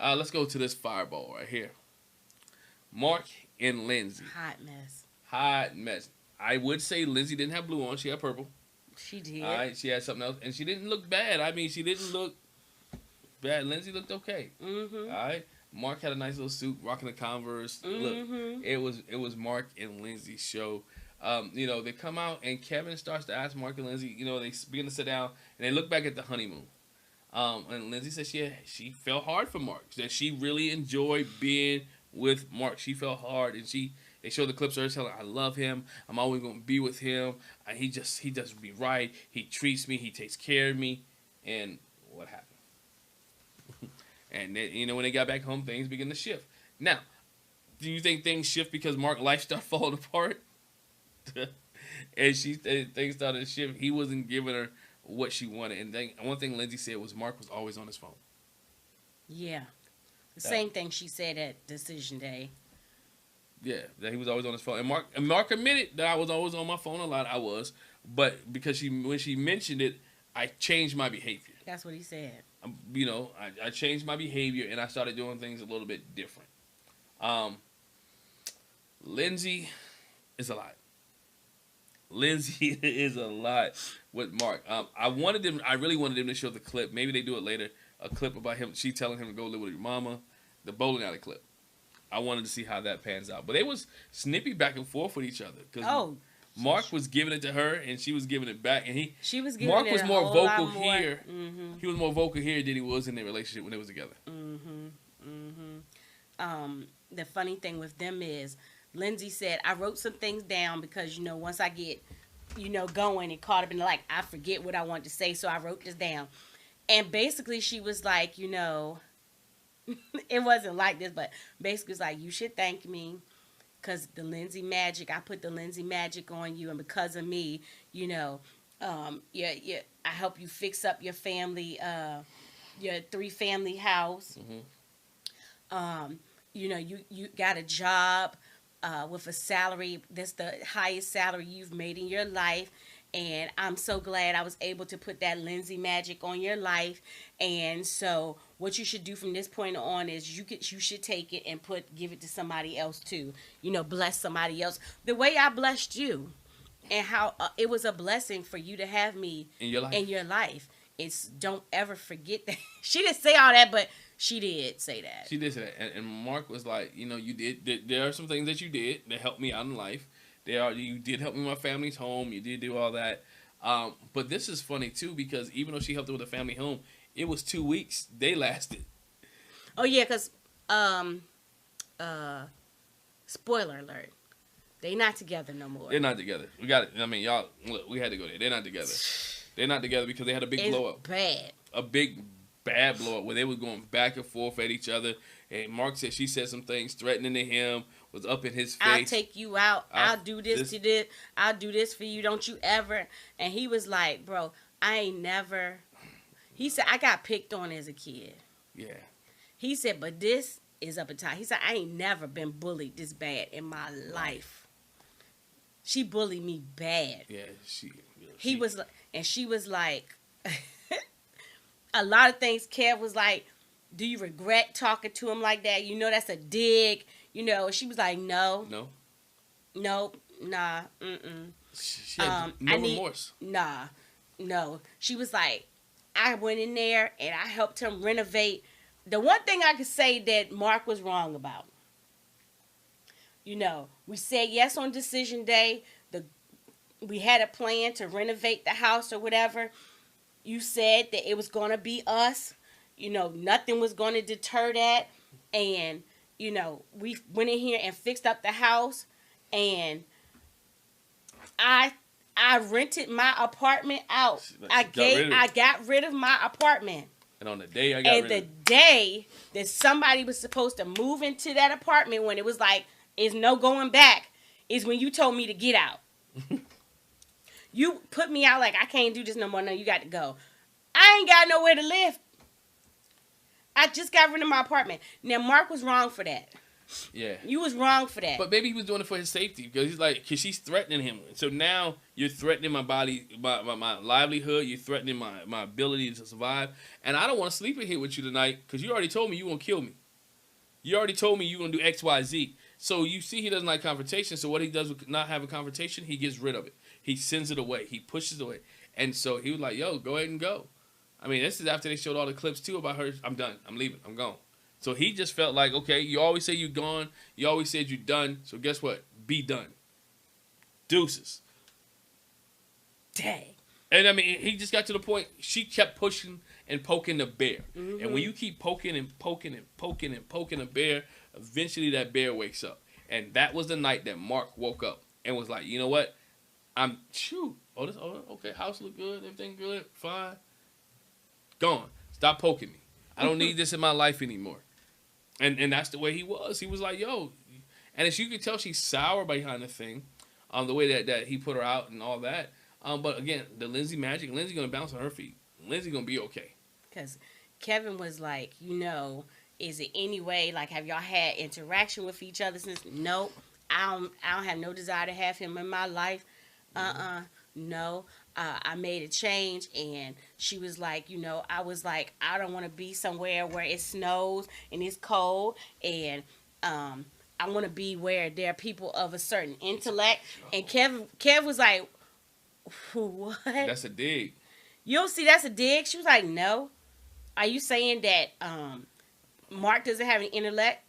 Let's go to this fireball right here. Mark and Lindsey. Hot mess. Hot mess. I would say Lindsey didn't have blue on. She had purple. She did. All right, she had something else, and she didn't look bad. I mean, she didn't look bad. Lindsey looked okay. Mm-hmm. All right. Mark had a nice little suit, rocking the Converse. Mm-hmm. Look, it was Mark and Lindsey's show. They come out and Kevin starts to ask Mark and Lindsey. They begin to sit down and they look back at the honeymoon. And Lindsey said she felt hard for Mark. That she really enjoyed being with Mark. She felt hard, and they showed the clips of her telling, "I love him. I'm always gonna be with him. He does me right. He treats me. He takes care of me." And what happened? And then, when they got back home, things began to shift. Now, do you think things shift because Mark's life started falling apart? And things started to shift. He wasn't giving her what she wanted. And one thing Lindsey said was Mark was always on his phone. Yeah. The same thing she said at Decision Day. Yeah, that he was always on his phone. And Mark admitted that I was always on my phone a lot. I was. But because when she mentioned it, I changed my behavior. That's what he said. I changed my behavior and I started doing things a little bit different. Lindsey is a lot. Lindsey is a lot with Mark. I really wanted them to show the clip. Maybe they do it later. A clip about him. She telling him to go live with your mama. The bowling alley clip. I wanted to see how that pans out. But they was snippy back and forth with each other. Because Mark was giving it to her and she was giving it back. And she was giving Mark it was a more whole vocal lot more. here. Mm-hmm. He was more vocal here than he was in their relationship when they was together. Mm-hmm. Mm-hmm. The funny thing with them is Lindsey said, I wrote some things down because, once I get, going and caught up in I forget what I want to say, so I wrote this down. And basically she was like, it wasn't like this, but basically it's like, you should thank me because the Lindsey magic, I put the Lindsey magic on you, and because of me, I help you fix up your family, your 3-family house. Mm-hmm. You got a job with a salary that's the highest salary you've made in your life, and I'm so glad I was able to put that Lindsey magic on your life. And so what you should do from this point on is you should take it and give it to somebody else too. Bless somebody else the way I blessed you, and how it was a blessing for you to have me in your life. It's don't ever forget that. She didn't say all that, but she did say that. She did say that. And Mark was like, you did. There are some things that you did that helped me out in life. You did help me with my family's home. You did do all that. But this is funny too because even though she helped her with the family home, it was 2 weeks they lasted. Oh yeah, because spoiler alert, they not together no more. They're not together. We got it. I mean, y'all look. We had to go there. They're not together. They're not together because they had a big blow up. Bad. A big bad blow up where they was going back and forth at each other. And Mark said she said some things threatening to him, was up in his face. I'll take you out. I'll do this to this. I'll do this for you. Don't you ever. And he was like, bro, I ain't never. He said, I got picked on as a kid. Yeah. He said, but this is up a time. He said, I ain't never been bullied this bad in my life. She bullied me bad. Yeah, He was, and she was like, a lot of things. Kev was like, do you regret talking to him like that? That's a dig. She was like, no. Nope. Nah. Mm-mm. She had no remorse. Nah. No. She was like, I went in there and I helped him renovate. The one thing I could say that Mark was wrong about. We said yes on decision day. We had a plan to renovate the house or whatever. You said that it was going to be us. Nothing was going to deter that. And, we went in here and fixed up the house. And I rented my apartment out. I got rid of my apartment. And on the day the day that somebody was supposed to move into that apartment, when it was like, there's no going back, is when you told me to get out. You put me out like, I can't do this no more. No, you got to go. I ain't got nowhere to live. I just got rid of my apartment. Now, Mark was wrong for that. Yeah. You was wrong for that. But maybe he was doing it for his safety because she's threatening him. So now you're threatening my body, my livelihood. You're threatening my ability to survive. And I don't want to sleep in here with you tonight because you already told me you won't kill me. You already told me you're going to do X, Y, Z. So you see he doesn't like confrontation. So what he does with not having confrontation, he gets rid of it. He sends it away. He pushes it away. And so he was like, yo, go ahead and go. I mean, this is after they showed all the clips, too, about her. I'm done. I'm leaving. I'm gone. So he just felt like, okay, you always say you're gone. You always said you're done. So guess what? Be done. Deuces. Dang. And, I mean, he just got to the point. She kept pushing and poking the bear. Mm-hmm. And when you keep poking and poking and poking and poking a bear, eventually that bear wakes up. And that was the night that Mark woke up and was like, you know what? Okay, house look good. Everything good. Fine. Gone. Stop poking me. I don't need this in my life anymore. And that's the way he was. He was like, yo. And as you could tell, she's sour behind the thing. The way that he put her out and all that. But again, the Lindsey magic, Lindsey going to bounce on her feet. Lindsey going to be okay. Because Kevin was like, is it any way, like, have y'all had interaction with each other since? Nope. I don't have no desire to have him in my life. No. I made a change, and she was like, I was like, I don't want to be somewhere where it snows and it's cold, and I want to be where there are people of a certain intellect. And Kev was like, what? That's a dig. You don't see that's a dig? She was like, no. Are you saying that Mark doesn't have any intellect?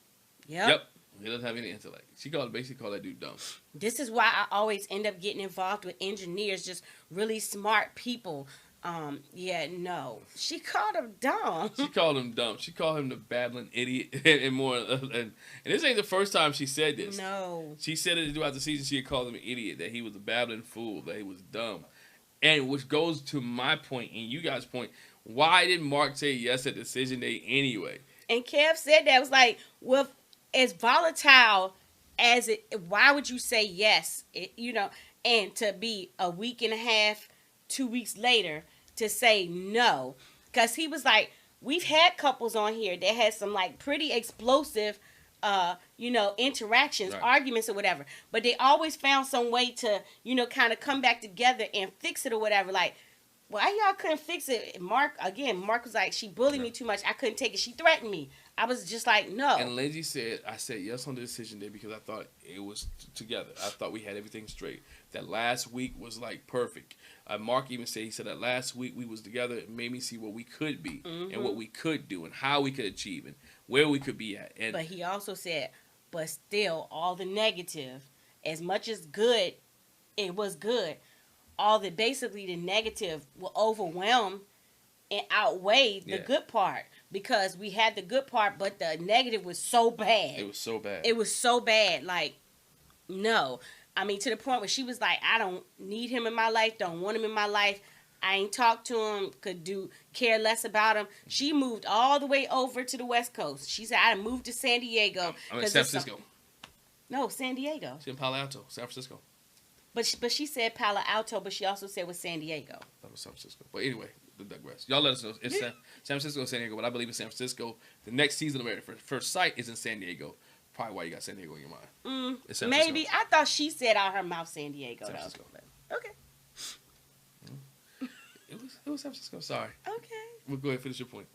Yep. He doesn't have any intellect. She basically called that dude dumb. This is why I always end up getting involved with engineers, just really smart people. No. She called him dumb. She called him dumb. She called him the babbling idiot and more. And this ain't the first time she said this. No. She said it throughout the season. She had called him an idiot, that he was a babbling fool, that he was dumb. And which goes to my point and you guys' point. Why did Mark say yes at decision day anyway? And Kev said that. It was like, well, as volatile as it, why would you say yes? And to be a week and a half, 2 weeks later to say no. Because he was like, we've had couples on here that had some like pretty explosive, interactions, right, arguments or whatever. But they always found some way to, kind of come back together and fix it or whatever. Like, why y'all couldn't fix it? Mark was like, she bullied me too much. I couldn't take it. She threatened me. I was just like, no. And Lindsey said, I said yes on the decision day because I thought it was together. I thought we had everything straight. That last week was like perfect. Mark even said, he said that last week we was together. It made me see what we could be and what we could do and how we could achieve and where we could be at. And but he also said, but still, all the negative, as much as good, it was good. Basically the negative will overwhelm and outweigh the good part, because we had the good part, but the negative was so bad. It was so bad. It was so bad. Like, no. I mean, to the point where she was like, I don't need him in my life, don't want him in my life. I ain't talked to him, care less about him. She moved all the way over to the West Coast. She said, I moved to San Diego. I'm in San Francisco. No, San Diego. She's in Palo Alto, San Francisco. But she said Palo Alto, but she also said it was San Diego. That was San Francisco. But anyway, the digress. Y'all let us know. It's San Francisco and San Diego, but I believe it's San Francisco. The next season of Married at First Sight is in San Diego. Probably why you got San Diego in your mind. It's maybe. I thought she said out her mouth San Diego. San Francisco. Okay. It was San Francisco. Sorry. Okay. We'll go ahead and finish your point.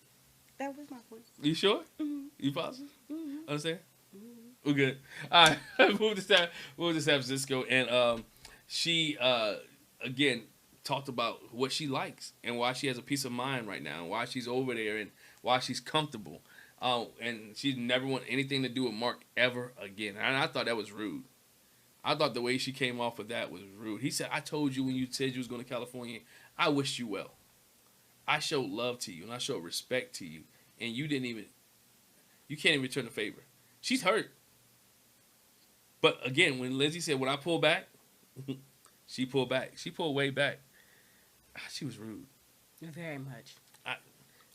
That was my point. You sure? Mm-hmm. You positive? Mm-hmm. Understand? Mm-hmm. We're good. All right. Move to San Francisco. And she, again, talked about what she likes and why she has a peace of mind right now and why she's over there and why she's comfortable. And she never want anything to do with Mark ever again. And I thought that was rude. I thought the way she came off of that was rude. He said, I told you when you said you was going to California, I wished you well. I showed love to you and I showed respect to you. And you can't even return the favor. She's hurt. But again, when Lindsey said, when I pull back, she pulled back. She pulled way back. She was rude. Very much.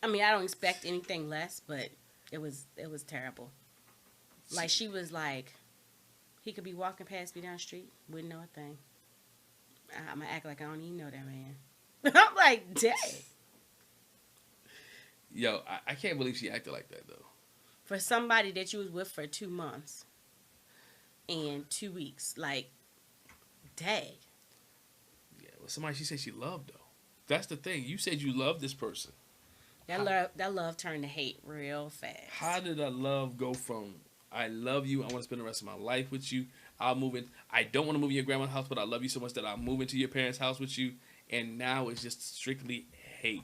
I mean, I don't expect anything less, but it was terrible. Like, she was like, he could be walking past me down the street, wouldn't know a thing. I'm going to act like I don't even know that man. I'm like, dang. Yo, I can't believe she acted like that, though. for somebody that you was with for 2 months and 2 weeks. Like, dang. Yeah, well, somebody she said she loved, though. That's the thing. You said you loved this person. That love turned to hate real fast. How did that love go from, I love you, I want to spend the rest of my life with you, I'll move in, I don't want to move in your grandma's house, but I love you so much that I'll move into your parents' house with you, and now it's just strictly hate.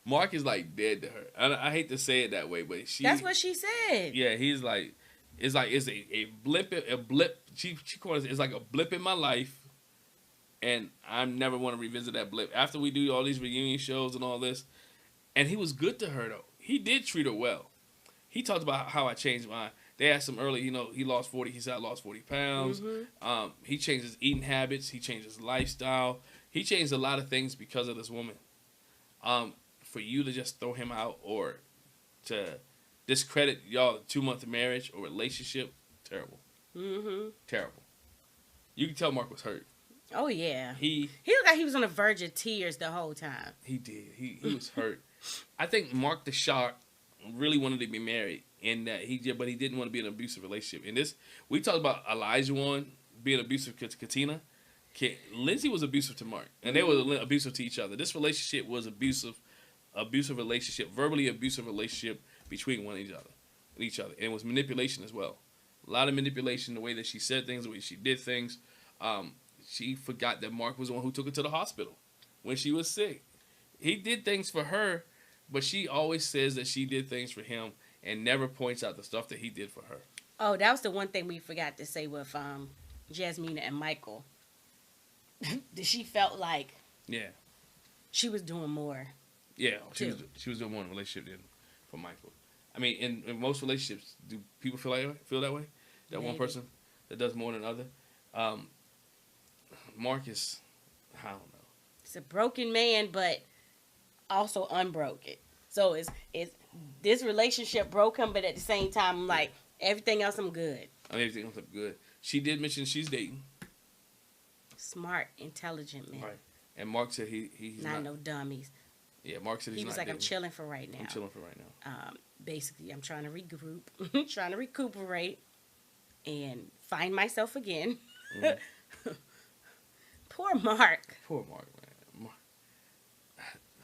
Mark is like dead to her. I hate to say it that way, but that's what she said. Yeah, he's like, it's a blip. She calls it, it's like a blip in my life, and I never want to revisit that blip. After we do all these reunion shows and all this, and he was good to her though. He did treat her well. He talked about how I changed mine. They asked him early, he lost 40. He said I lost 40 pounds. Mm-hmm. He changed his eating habits. He changed his lifestyle. He changed a lot of things because of this woman. For you to just throw him out or to discredit y'all 2-month marriage or relationship, terrible. Mm-hmm. Terrible. You can tell Mark was hurt. Oh, yeah. He looked like he was on the verge of tears the whole time. He did. He was hurt. I think Mark the Shark really wanted to be married, and but he didn't want to be in an abusive relationship. And this, we talked about Elijah being abusive to Katina. Lindsey was abusive to Mark, and they were abusive to each other. This relationship was abusive relationship, verbally abusive relationship between each other, and it was manipulation as well. A lot of manipulation, the way that she said things, the way she did things. She forgot that Mark was the one who took her to the hospital when she was sick. He did things for her, but she always says that she did things for him and never points out the stuff that he did for her. Oh, that was the one thing we forgot to say with Jasmina and Michael. She felt like she was doing more. Yeah, she was doing more in a relationship than for Michael. I mean, in most relationships, do people feel that way? That maybe. One person that does more than the other? Mark is, I don't know. He's a broken man, but also unbroken. So it's this relationship broke him, but at the same time, I'm like, everything else I'm good. Everything else I'm good. She did mention she's dating. Smart, intelligent man. Right. And Mark said he's not no dummies. Yeah, Mark said he's not. He was like, dating. I'm chilling for right now. I'm chilling for right now. Basically, I'm trying to regroup, trying to recuperate, and find myself again. Mm-hmm. Poor Mark. Poor Mark, man.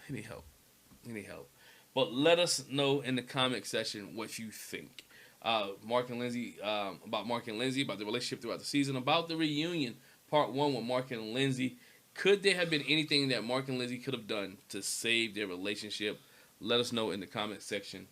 He need help. But let us know in the comment section what you think. Mark and Lindsey, about Mark and Lindsey, about the relationship throughout the season, about the reunion, part 1 with Mark and Lindsey. Could there have been anything that Mark and Lindsey could have done to save their relationship? Let us know in the comment section